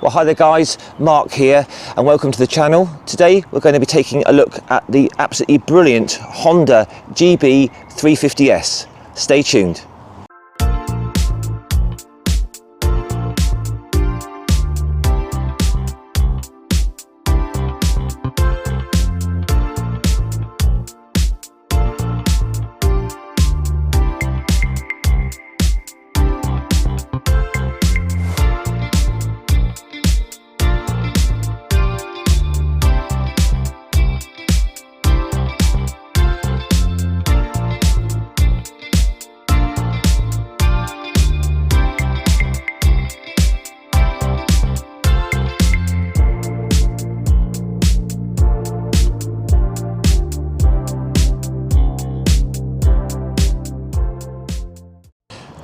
Well, hi there guys, Mark here and welcome to the channel. Today we're going to be taking a look at the absolutely brilliant Honda GB350S. Stay tuned.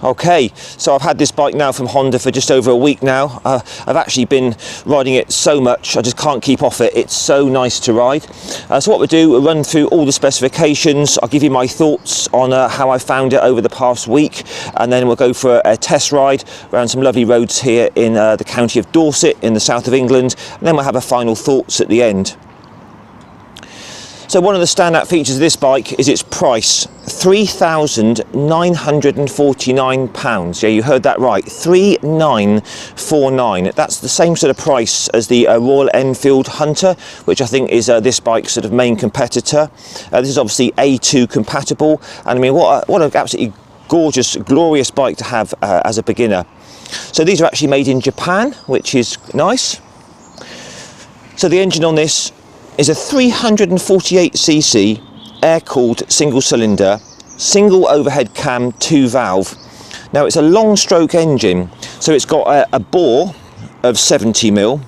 Okay, so I've had this bike now from Honda for just over a week now. I've actually been riding it so much, I just can't keep off it. It's so nice to ride. So what we'll do, we'll run through all the specifications. I'll give you my thoughts on how I found it over the past week, and then we'll go for a test ride around some lovely roads here in the county of Dorset in the south of England, and then we'll have a final thoughts at the end. So one of the standout features of this bike is its price, £3,949. Yeah, you heard that right, 3,949. That's the same sort of price as the Royal Enfield Hunter, which I think is this bike's sort of main competitor. This is obviously A2 compatible, and I mean, what an absolutely gorgeous, glorious bike to have as a beginner. So these are actually made in Japan, which is nice. So the engine on this is a 348cc air-cooled single-cylinder, single overhead cam 2-valve. Now it's a long-stroke engine, so it's got a bore of 70mm,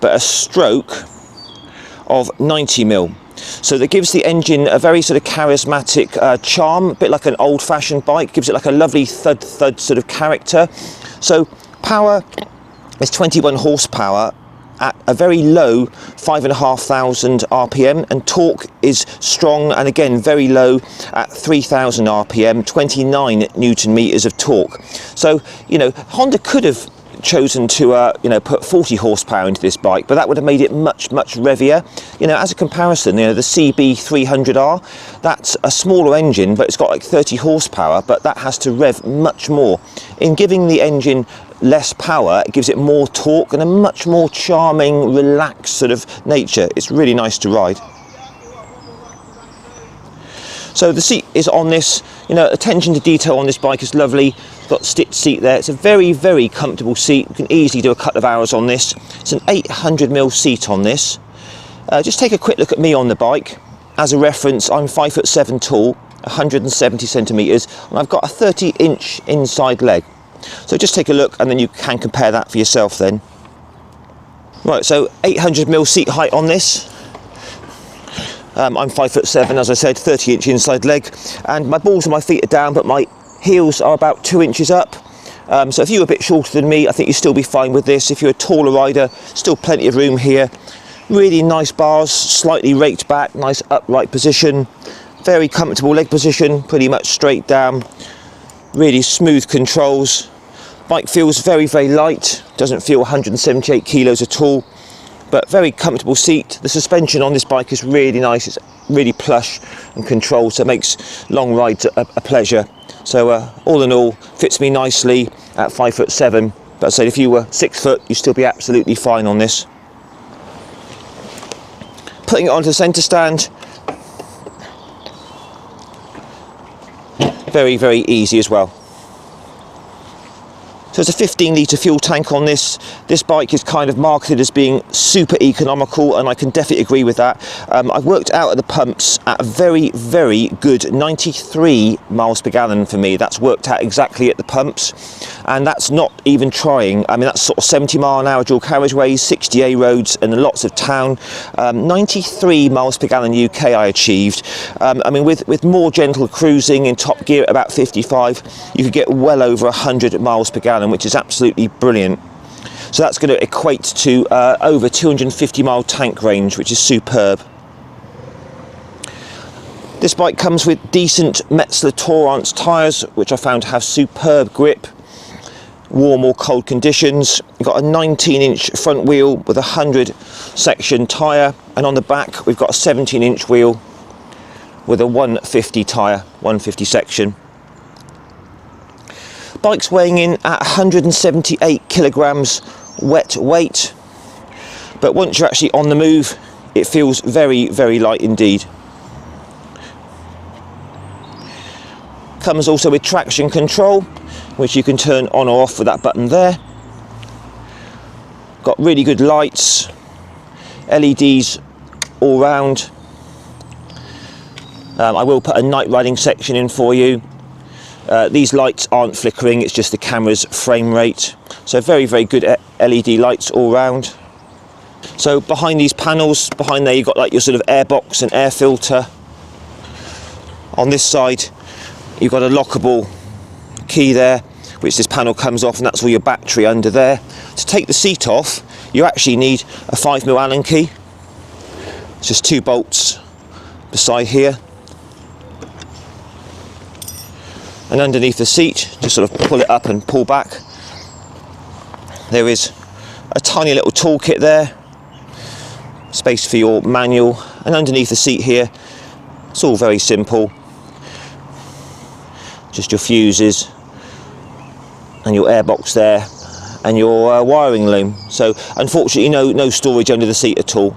but a stroke of 90mm. So that gives the engine a very sort of charismatic charm, a bit like an old-fashioned bike, gives it like a lovely thud sort of character. So power is 21 horsepower, at a very low 5,500 RPM, and torque is strong and again very low at 3,000 RPM, 29 Newton meters of torque. So, you know, Honda could have chosen to put 40 horsepower into this bike, but that would have made it much revier. You know, as a comparison, you know, the CB300R, that's a smaller engine, but it's got like 30 horsepower, but that has to rev much more. In giving the engine less power, it gives it more torque and a much more charming, relaxed sort of nature. It's really nice to ride. So the seat is on this, you know, attention to detail on this bike is lovely. Got stitched seat there. It's a very comfortable seat. You can easily do a couple of hours on this. It's an 800mm seat on this. Just take a quick look at me on the bike. As a reference, I'm 5'7" tall, 170 centimeters, and I've got a 30-inch inside leg. So just take a look and then you can compare that for yourself then. Right, so 800mm seat height on this. I'm 5'7", as I said, 30-inch inside leg, and my balls and my feet are down, but my heels are about 2 inches up. So if you were a bit shorter than me, I think you'd still be fine with this. If you're a taller rider, still plenty of room here. Really nice bars, slightly raked back, nice upright position, very comfortable leg position, pretty much straight down. Really smooth controls. Bike feels very light, doesn't feel 178 kilos at all, but very comfortable seat. The suspension on this bike is really nice. It's really plush and controlled, so it makes long rides a pleasure. So all in all, fits me nicely at 5'7", but I said if you were 6 foot, you'd still be absolutely fine on this. Putting it onto the centre stand, very easy as well. So it's a 15-litre fuel tank on this. This bike is kind of marketed as being super economical, and I can definitely agree with that. I've worked out at the pumps at a very good 93 miles per gallon for me. That's worked out exactly at the pumps, and that's not even trying. I mean, that's sort of 70 mile an hour dual carriageways, 60 A roads and lots of town. 93 miles per gallon UK I achieved. I mean, with more gentle cruising in top gear at about 55, you could get well over 100 miles per gallon, which is absolutely brilliant. So that's going to equate to over 250 mile tank range, which is superb. This bike comes with decent Metzeler Torrance tyres, which I found to have superb grip. warm or cold conditions. You've got a 19-inch front wheel with a 100 section tyre, and on the back we've got a 17-inch wheel with a 150 tyre, 150 section. Bike's weighing in at 178 kilograms wet weight, but once you're actually on the move, it feels very, very light indeed. Comes also with traction control, which you can turn on or off with that button there. Got really good lights, LEDs all round. I will put a night riding section in for you. These lights aren't flickering, it's just the camera's frame rate. So very, very good LED lights all round. So behind these panels, behind there you've got like your sort of air box and air filter. On this side you've got a lockable key there, which this panel comes off, and that's all your battery under there. To take the seat off, you actually need a 5mm Allen key. It's just 2 bolts beside here. And underneath the seat, just sort of pull it up and pull back. There is a tiny little toolkit there, space for your manual, and underneath the seat here, it's all very simple. Just your fuses and your airbox there and your wiring loom. So unfortunately no storage under the seat at all.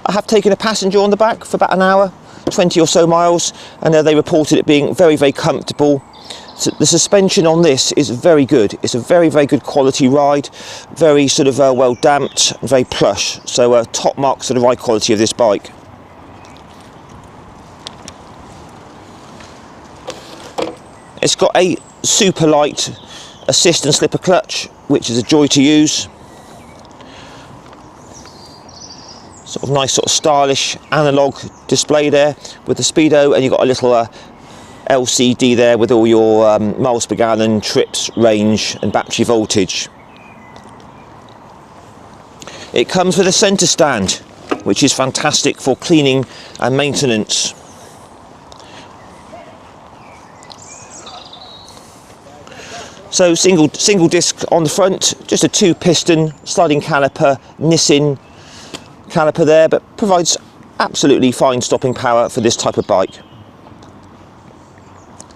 I have taken a passenger on the back for about an hour, 20 or so miles, and they reported it being very, very comfortable. So the suspension on this is very good. It's a very, very good quality ride, very sort of well damped, very plush. So top marks for the ride quality of this bike. It's got a super light assist and slipper clutch, which is a joy to use. Sort of nice, sort of stylish analog display there with the speedo, and you've got a little LCD there with all your miles per gallon, trips, range and battery voltage. It comes with a centre stand, which is fantastic for cleaning and maintenance. So single disc on the front, just a 2-piston sliding caliper, Nissin caliper there, but provides absolutely fine stopping power for this type of bike.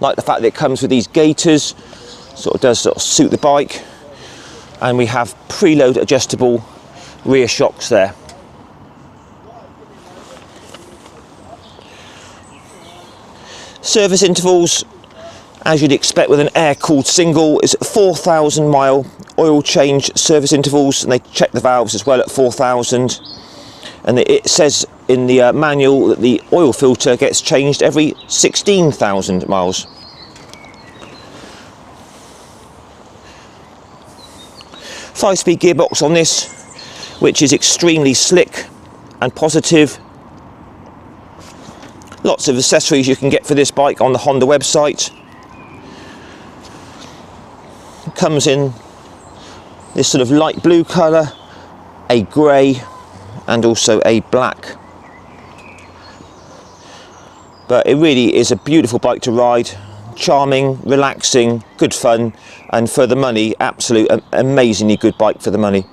Like the fact that it comes with these gaiters, does suit the bike, and we have preload adjustable rear shocks there. Service intervals, as you'd expect with an air-cooled single, is 4,000 mile oil change service intervals, and they check the valves as well at 4,000. And it says in the manual that the oil filter gets changed every 16,000 miles. Five-speed gearbox on this, which is extremely slick and positive. Lots of accessories you can get for this bike on the Honda website. It comes in this sort of light blue colour, a grey and also a black. But it really is a beautiful bike to ride, charming, relaxing, good fun, and for the money, absolute amazingly good bike for the money.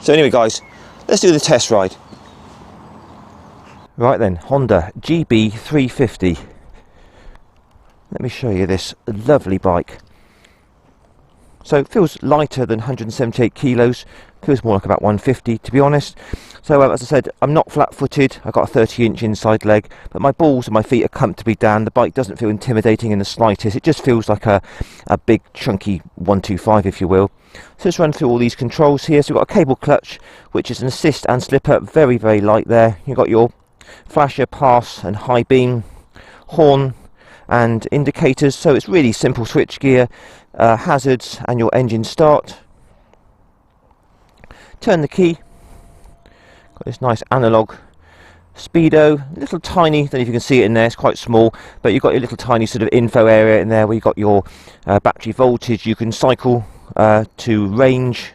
So anyway guys, let's do the test ride. Right then, Honda GB350. Let me show you this lovely bike. So it feels lighter than 178 kilos, feels more like about 150 to be honest. So as I said, I'm not flat-footed, I've got a 30-inch inside leg, but my balls and my feet are comfortably down. The bike doesn't feel intimidating in the slightest, it just feels like a big chunky 125 if you will. So let's run through all these controls here. So we've got a cable clutch, which is an assist and slipper, very, very light there. You've got your flasher, pass and high beam, horn and indicators, so it's really simple switch gear, hazards and your engine start. Turn the key, got this nice analog speedo, little tiny, I don't know if you can see it in there, it's quite small, but you've got your little tiny sort of info area in there where you've got your battery voltage. You can cycle to range,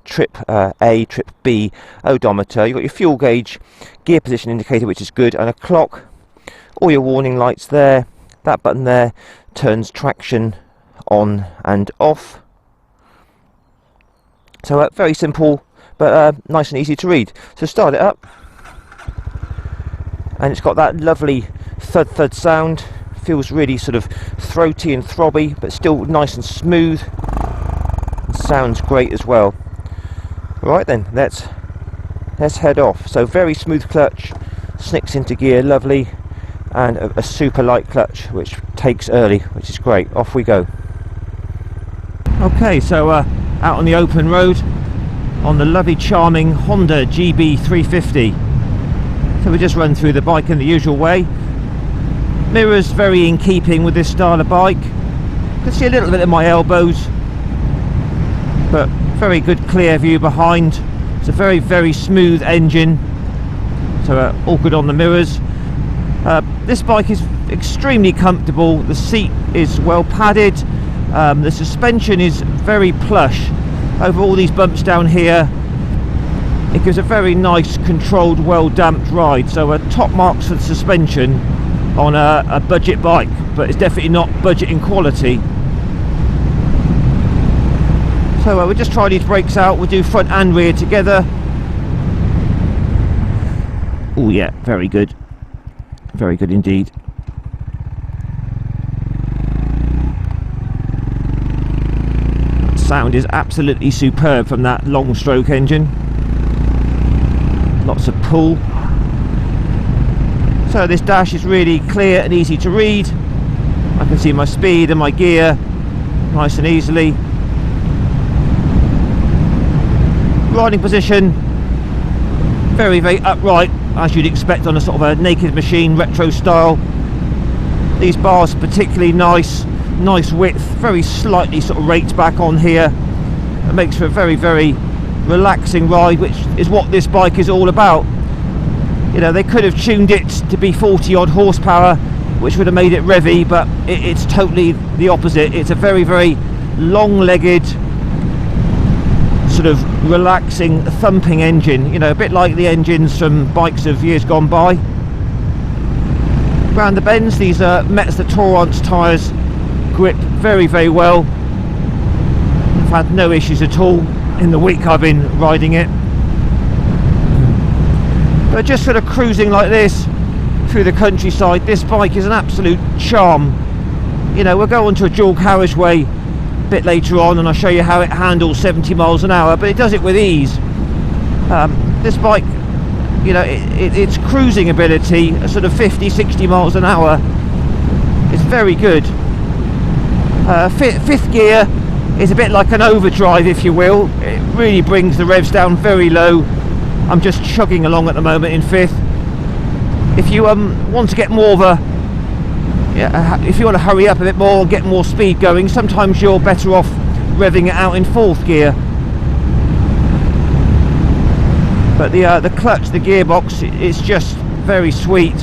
trip A, trip B, odometer. You've got your fuel gauge, gear position indicator, which is good, and a clock. All your warning lights there, That button there turns traction on and off. So very simple, but nice and easy to read. So start it up, and it's got that lovely thud thud sound. Feels really sort of throaty and throbby, but still nice and smooth. It sounds great as well. Right then, let's head off. So very smooth clutch, snicks into gear, lovely, and a super light clutch, which takes early, which is great. Off we go. Okay, so out on the open road on the lovely charming Honda GB350. So we just run through the bike in the usual way. Mirrors very in keeping with this style of bike. You can see a little bit of my elbows, but very good clear view behind. It's a very smooth engine, so all good on the mirrors. This bike is extremely comfortable. The seat is well padded. The suspension is very plush over all these bumps down here. It gives a very nice, controlled, well damped ride. So top marks for the suspension on a budget bike, but it's definitely not budget in quality. So we'll just try these brakes out. We'll do front and rear together. Oh yeah, very good indeed. Sound is absolutely superb from that long stroke engine. Lots of pull. So this dash is really clear and easy to read. I can see my speed and my gear nice and easily. Riding position, very upright, as you'd expect on a sort of a naked machine retro style. These bars particularly nice width, very slightly sort of raked back on here. It makes for a very relaxing ride, which is what this bike is all about. You know, they could have tuned it to be 40 odd horsepower, which would have made it revvy, but it's totally the opposite. It's a very long-legged, sort of relaxing, thumping engine, you know, a bit like the engines from bikes of years gone by. Round the bends, these are Metz Torrance tyres grip very well. I've had no issues at all in the week I've been riding it. But just sort of cruising like this through the countryside, this bike is an absolute charm. You know, we'll go onto a dual carriageway a bit later on and I'll show you how it handles 70 miles an hour, but it does it with ease. This bike, you know, its cruising ability, sort of 50-60 miles an hour, is very good. Fifth gear is a bit like an overdrive, if you will. It really brings the revs down very low. I'm just chugging along at the moment in fifth. If you want to get more of a, if you want to hurry up a bit more, get more speed going, sometimes you're better off revving it out in fourth gear. But the clutch, the gearbox, it's just very sweet.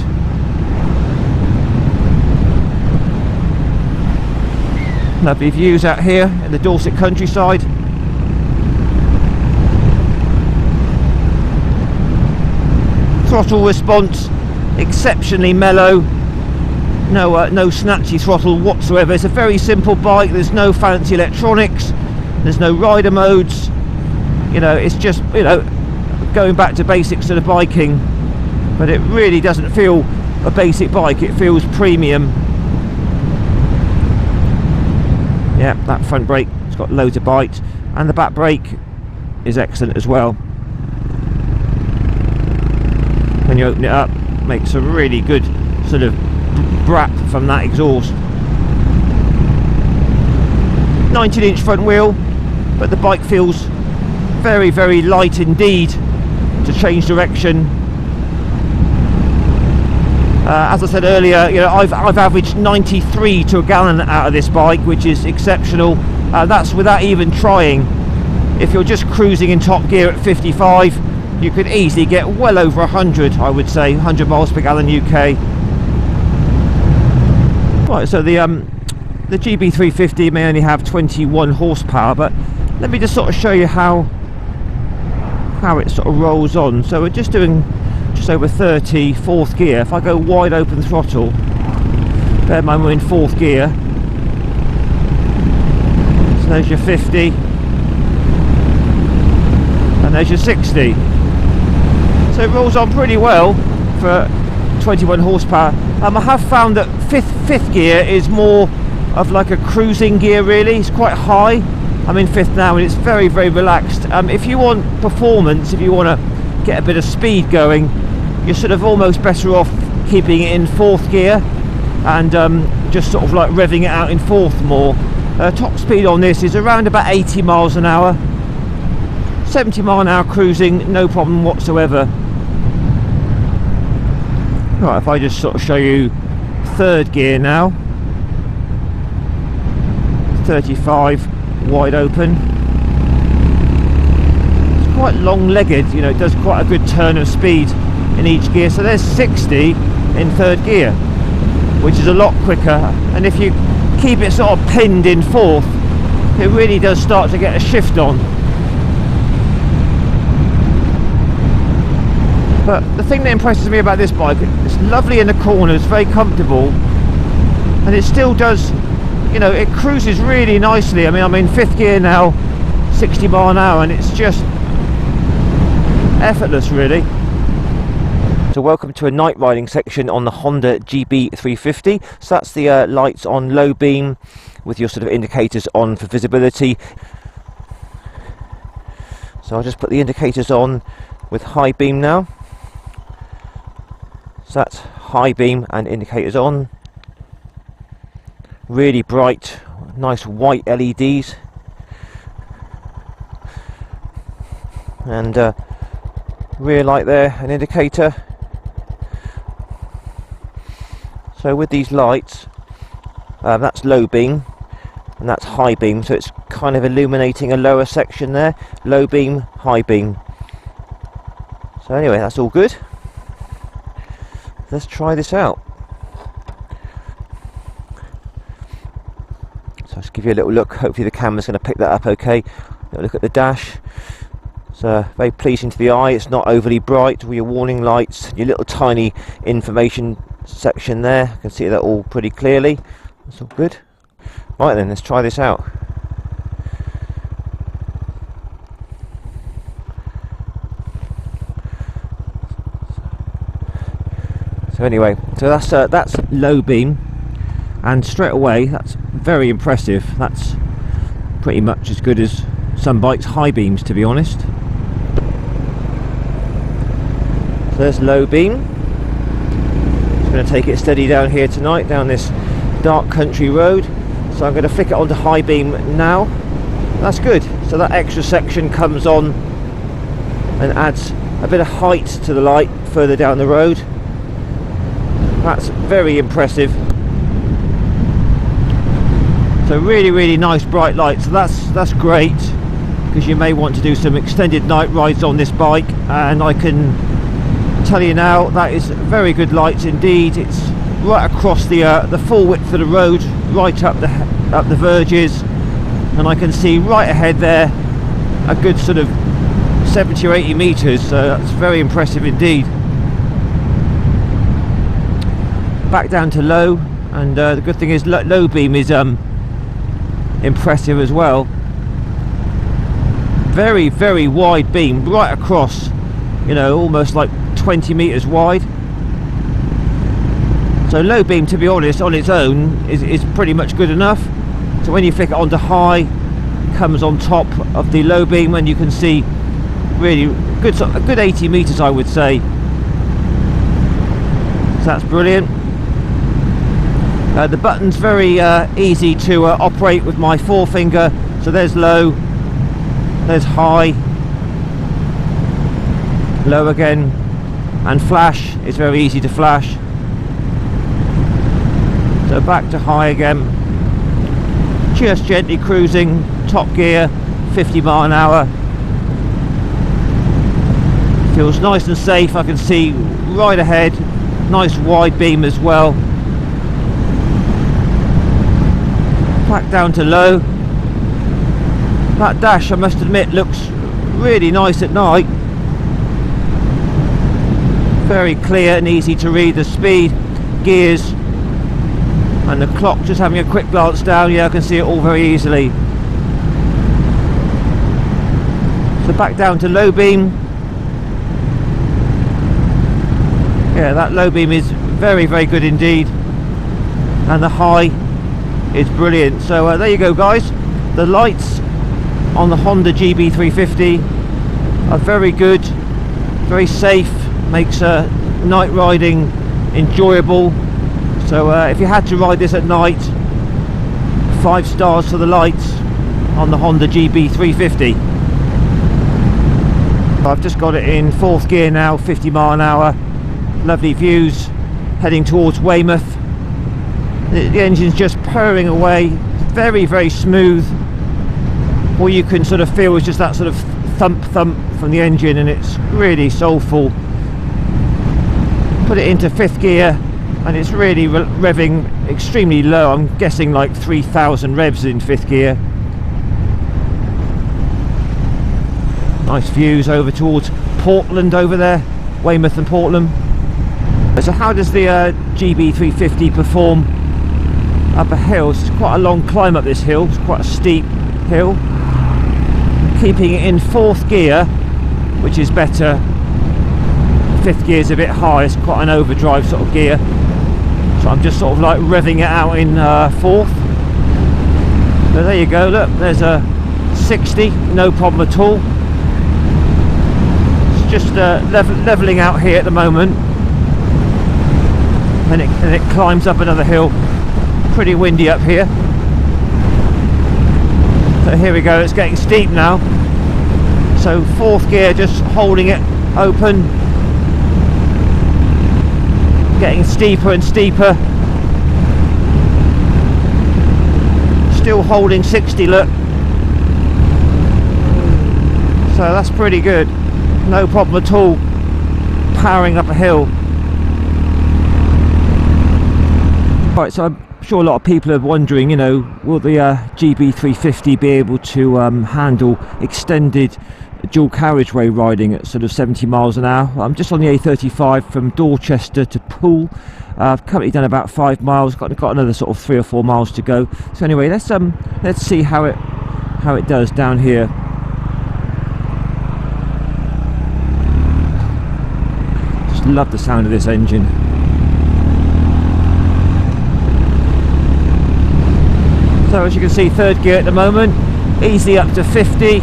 Lovely views out here in the Dorset countryside. Throttle response exceptionally mellow. No snatchy throttle whatsoever. It's a very simple bike. There's no fancy electronics. There's no rider modes. You know, it's just, you know, going back to basics of the biking. But it really doesn't feel a basic bike. It feels premium. Yeah, that front brake, it's got loads of bite, and the back brake is excellent as well. When you open it up, it makes a really good sort of brap from that exhaust. 19-inch front wheel, but the bike feels very light indeed to change direction. As I said earlier, you know, I've averaged 93 to a gallon out of this bike, which is exceptional. That's without even trying. If you're just cruising in top gear at 55, you could easily get well over 100, I would say, 100 miles per gallon UK. Right, so the GB350 may only have 21 horsepower, but let me just sort of show you how it sort of rolls on. So we're just doing just over 30, fourth gear. If I go wide open throttle, Bear in mind we're in 4th gear. So there's your 50. And there's your 60. So it rolls on pretty well for 21 horsepower. I have found that fifth gear is more of like a cruising gear really. It's quite high. I'm in 5th now and it's very, very relaxed. If you want performance, if you want to get a bit of speed going, you're sort of almost better off keeping it in 4th gear and just sort of like revving it out in 4th more. Top speed on this is around about 80 miles an hour. 70 mile an hour cruising, no problem whatsoever. Right, if I just sort of show you 3rd gear now. 35 wide open. It's quite long-legged, you know, it does quite a good turn of speed in each gear. So there's 60 in 3rd gear, which is a lot quicker, and if you keep it sort of pinned in 4th, it really does start to get a shift on. But the thing that impresses me about this bike, it's lovely in the corners, very comfortable, and it still does, you know, it cruises really nicely. I mean, I'm in 5th gear now, 60 mile an hour, and it's just effortless really. So welcome to a night riding section on the Honda GB350. So that's the lights on low beam with your sort of indicators on for visibility. So I'll just put the indicators on with high beam now. So that's high beam and indicators on. Really bright, nice white LEDs. And rear light there, an indicator. So with these lights, that's low beam and that's high beam, so it's kind of illuminating a lower section there. Low beam, high beam. So anyway, that's all good. Let's try this out. So let's give you a little look. Hopefully the camera's going to pick that up okay. Little look at the dash. So very pleasing to the eye. It's not overly bright with your warning lights, your little tiny information section there. I can see that all pretty clearly. That's all good. Right then, let's try this out. So anyway, so that's low beam, and straight away that's very impressive. That's pretty much as good as some bikes' high beams, to be honest. So there's low beam. Just going to take it steady down here tonight, down this dark country road. So I'm going to flick it onto high beam now. That's good. So that extra section comes on and adds a bit of height to the light further down the road. That's very impressive. So really, really nice bright lights. So that's great, because you may want to do some extended night rides on this bike, and I can tell you now that is very good lights indeed. It's right across the full width of the road, right up the verges, and I can see right ahead there a good sort of 70 or 80 meters. So that's very impressive indeed. Back down to low, and the good thing is low beam is impressive as well. Very, very wide beam right across, you know, almost like 20 meters wide. So low beam, to be honest, on its own is pretty much good enough. So when you flick it onto high, it comes on top of the low beam, and you can see really good, a good 80 meters I would say. So that's brilliant. The button's very easy to operate with my forefinger. So there's low, there's high, low again, and flash is very easy to flash. So back to high again, just gently cruising, top gear, 50 mile an hour. Feels nice and safe. I can see right ahead, nice wide beam as well. Back down to low. That dash, I must admit, looks really nice at night. Very clear and easy to read the speed, gears. And the clock, just having a quick glance down, yeah, I can see it all very easily. So back down to low beam. Yeah, that low beam is very, very good indeed. And the high is brilliant. So there you go, guys. The lights on the Honda GB350 are very good, very safe, makes night riding enjoyable. So if you had to ride this at night, 5 stars for the lights on the Honda GB350. I've just got it in 4th gear now, 50 mile an hour, lovely views, heading towards Weymouth. The engine's just purring away, very, very smooth. All you can sort of feel is just that sort of thump from the engine, and it's really soulful. Put it into 5th gear and it's really revving extremely low. I'm guessing like 3,000 revs in 5th gear. Nice views over towards Portland over there, Weymouth and Portland. So how does the GB350 perform up a hill? It's quite a long climb up this hill, it's quite a steep hill. Keeping it in 4th gear, which is better. 5th gear is a bit high, it's quite an overdrive sort of gear. So I'm just sort of like revving it out in 4th. So there you go, look, there's a 60, no problem at all. It's just levelling out here at the moment. And it climbs up another hill. Pretty windy up here. So here we go, it's getting steep now. So 4th gear, just holding it open. Getting steeper and steeper. Still holding 60, look. So that's pretty good. No problem at all. Powering up a hill. Right, so I'm sure a lot of people are wondering, you know, will the GB350 be able to handle extended dual carriageway riding at sort of 70 miles an hour? I'm just on the A35 from Dorchester to Poole. I've currently done about 5 miles, got another sort of 3 or 4 miles to go. So anyway, let's see how it does down here. Just love the sound of this engine. So as you can see, 3rd gear at the moment, easily up to 50.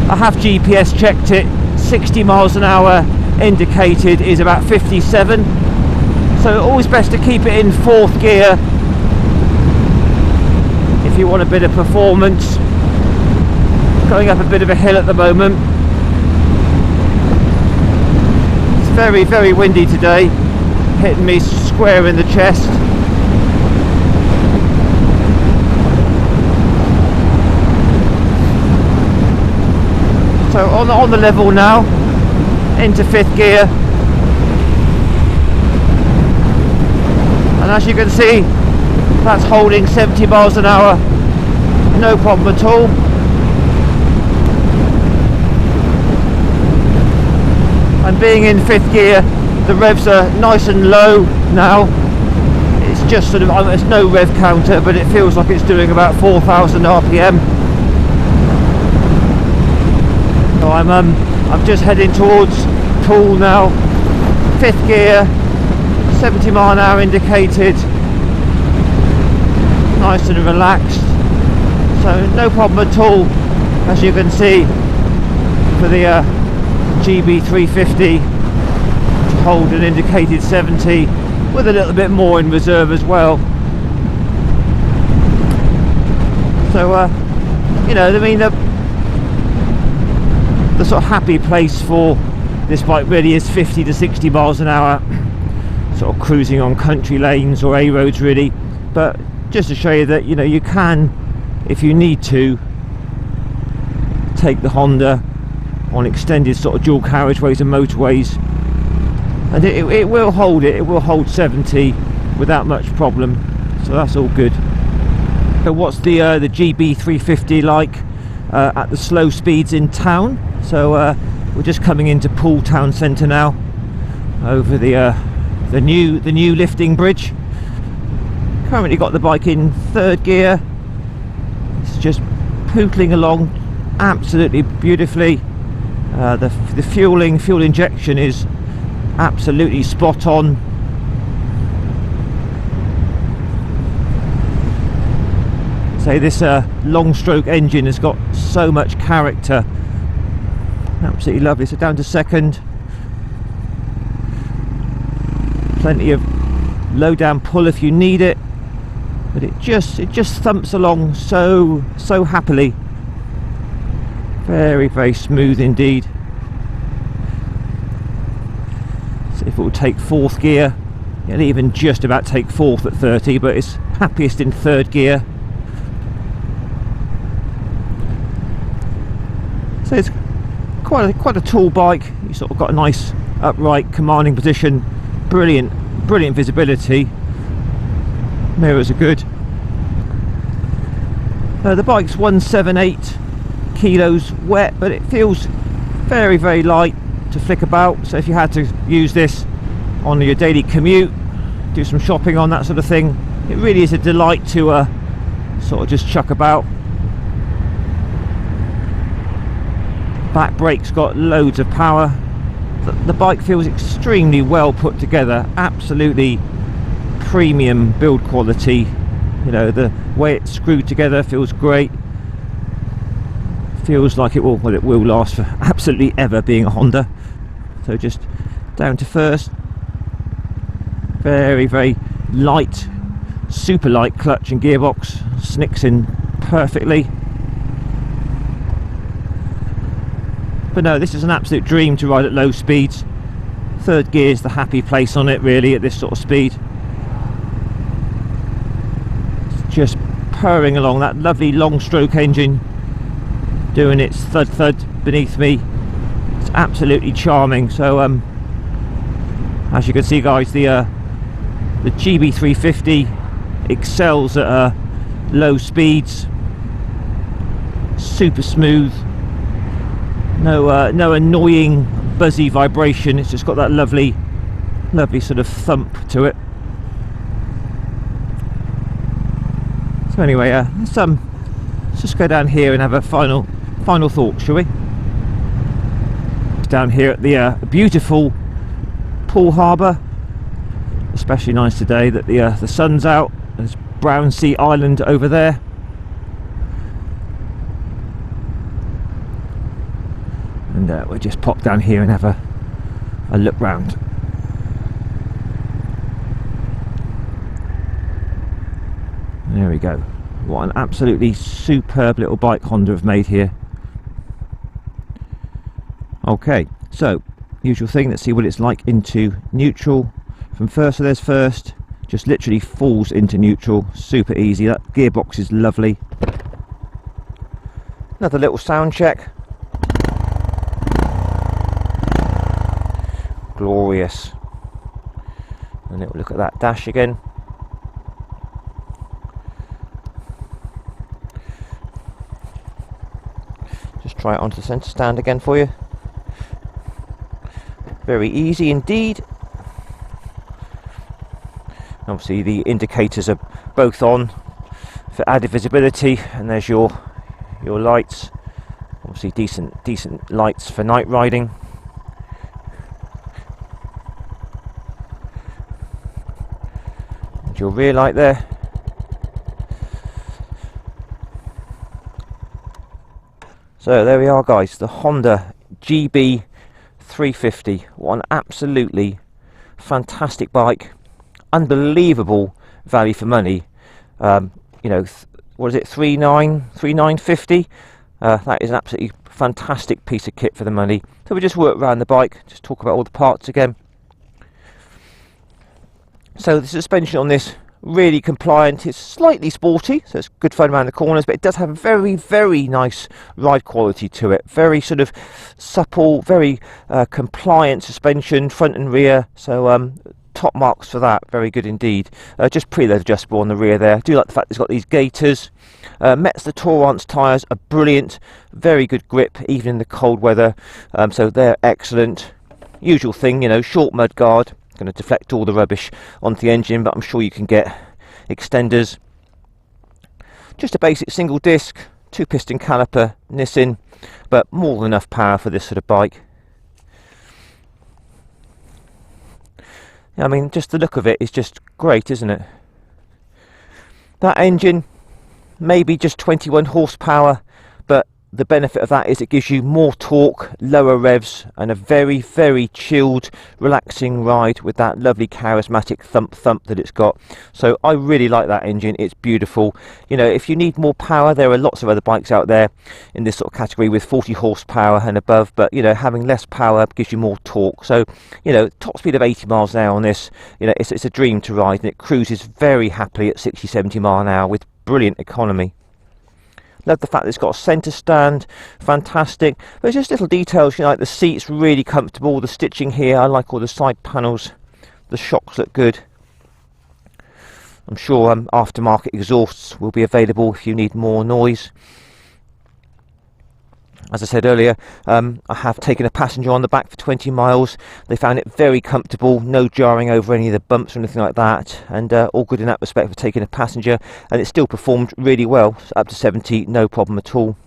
I have GPS checked it, 60 miles an hour indicated is about 57. So always best to keep it in 4th gear if you want a bit of performance. Going up a bit of a hill at the moment. It's very, very windy today, hitting me square in the chest. So on the level now, into 5th gear, and as you can see, that's holding 70 miles an hour, no problem at all. And being in 5th gear, the revs are nice and low now. It's just sort of, it's no rev counter, but it feels like it's doing about 4,000 RPM. So I'm just heading towards Poole now. 5th gear, 70 mile an hour indicated. Nice and relaxed. So no problem at all, as you can see, for the GB350 to hold an indicated 70 with a little bit more in reserve as well. So you know, I mean, the sort of happy place for this bike really is 50 to 60 miles an hour, sort of cruising on country lanes or A roads really. But just to show you that, you know, you can, if you need to, take the Honda on extended sort of dual carriageways and motorways, and it will hold it will hold 70 without much problem. So that's all good. So what's the GB350 like at the slow speeds in town? So we're just coming into Poole town centre now, over the new lifting bridge. Currently got the bike in third gear. It's just pootling along absolutely beautifully. The fuel injection is absolutely spot on. Say this long stroke engine has got so much character. Absolutely lovely. So down to second. Plenty of low down pull if you need it, but it just thumps along so happily. Very smooth indeed. So if it will take fourth gear, it'll even just about take fourth at 30, but it's happiest in third gear. So it's quite a tall bike. You sort of got a nice upright commanding position, brilliant visibility, mirrors are good. The bike's 178 kilos wet, but it feels very light to flick about. So if you had to use this on your daily commute, do some shopping on, that sort of thing, it really is a delight to sort of just chuck about. Back brake's got loads of power. The bike feels extremely well put together, absolutely premium build quality. You know, the way it's screwed together feels great. Feels like it will last for absolutely ever, being a Honda. So just down to first. Very light, super light clutch and gearbox, snicks in perfectly. But no, this is an absolute dream to ride at low speeds. Third gear is the happy place on it, really, at this sort of speed. It's just purring along, that lovely long stroke engine doing its thud beneath me. It's absolutely charming. So as you can see, guys, the GB350 excels at low speeds. Super smooth. No annoying buzzy vibration. It's just got that lovely sort of thump to it. So anyway, let's just go down here and have a final thought, shall we? Down here at the beautiful Poole Harbour. Especially nice today that the sun's out. There's Brownsea Island over there. And we'll just pop down here and have a look round. There we go. What an absolutely superb little bike Honda have made here. Okay, so usual thing, let's see what it's like into neutral. From first, so there's first, just literally falls into neutral, super easy. That gearbox is lovely. Another little sound check. Glorious. And little look at that dash again. Just try it onto the centre stand again for you. Very easy indeed. Obviously the indicators are both on for added visibility, and there's your lights. Obviously decent lights for night riding. And your rear light there. So there we are, guys, the Honda GB350. What an absolutely fantastic bike. Unbelievable value for money. You know, what is it, 3950? That is an absolutely fantastic piece of kit for the money. So we just work around the bike, just talk about all the parts again. So the suspension on this, really compliant. It's slightly sporty, so it's good fun around the corners, but it does have a very nice ride quality to it. Very sort of supple, very compliant suspension, front and rear. So top marks for that, very good indeed. Just preload adjustable on the rear there. I do like the fact it's got these gaiters. Metz Tourance tyres are brilliant, very good grip even in the cold weather, so they're excellent. Usual thing, you know, short mud guard, going to deflect all the rubbish onto the engine, but I'm sure you can get extenders. Just a basic single disc, 2-piston caliper Nissan, but more than enough power for this sort of bike. I mean, just the look of it is just great, isn't it? That engine, maybe just 21 horsepower, but the benefit of that is it gives you more torque, lower revs, and a very, very chilled, relaxing ride with that lovely charismatic thump that it's got. So I really like that engine. It's beautiful. You know, if you need more power, there are lots of other bikes out there in this sort of category with 40 horsepower and above, but you know, having less power gives you more torque. So you know, top speed of 80 miles an hour on this, you know, it's a dream to ride, and it cruises very happily at 60-70 mile an hour with brilliant economy. Love the fact that it's got a centre stand, fantastic. There's just little details, you know, like the seats really comfortable, the stitching here, I like all the side panels, the shocks look good. I'm sure aftermarket exhausts will be available if you need more noise. As I said earlier, I have taken a passenger on the back for 20 miles. They found it very comfortable, no jarring over any of the bumps or anything like that, and all good in that respect for taking a passenger, and it still performed really well, up to 70, no problem at all.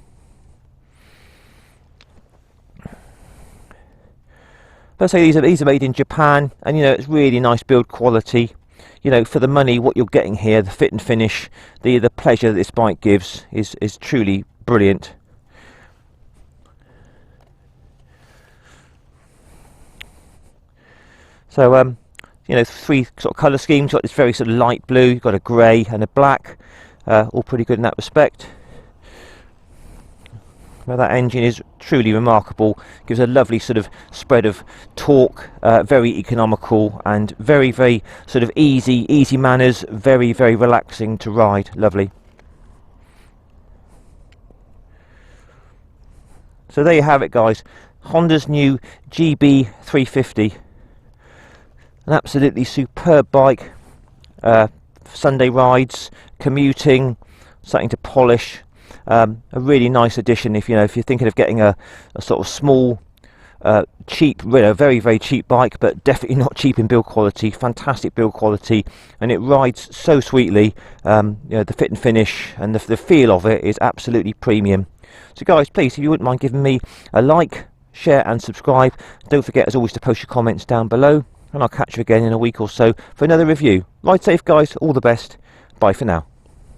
But I say these are made in Japan, and you know, it's really nice build quality. You know, for the money, what you're getting here, the fit and finish, the pleasure that this bike gives is truly brilliant. So, you know, 3 sort of colour schemes. You've got this very sort of light blue, you've got a grey and a black, all pretty good in that respect. Well, that engine is truly remarkable, gives a lovely sort of spread of torque, very economical and very, very sort of easy manners, very, very relaxing to ride, lovely. So there you have it, guys, Honda's new GB350. An absolutely superb bike, Sunday rides, commuting, something to polish. A really nice addition if you're thinking of getting a sort of small, cheap, very, very cheap bike, but definitely not cheap in build quality. Fantastic build quality, and it rides so sweetly. You know, the fit and finish and the feel of it is absolutely premium. So guys, please, if you wouldn't mind giving me a like, share and subscribe. Don't forget, as always, to post your comments down below, and I'll catch you again in a week or so for another review. Ride safe, guys. All the best. Bye for now.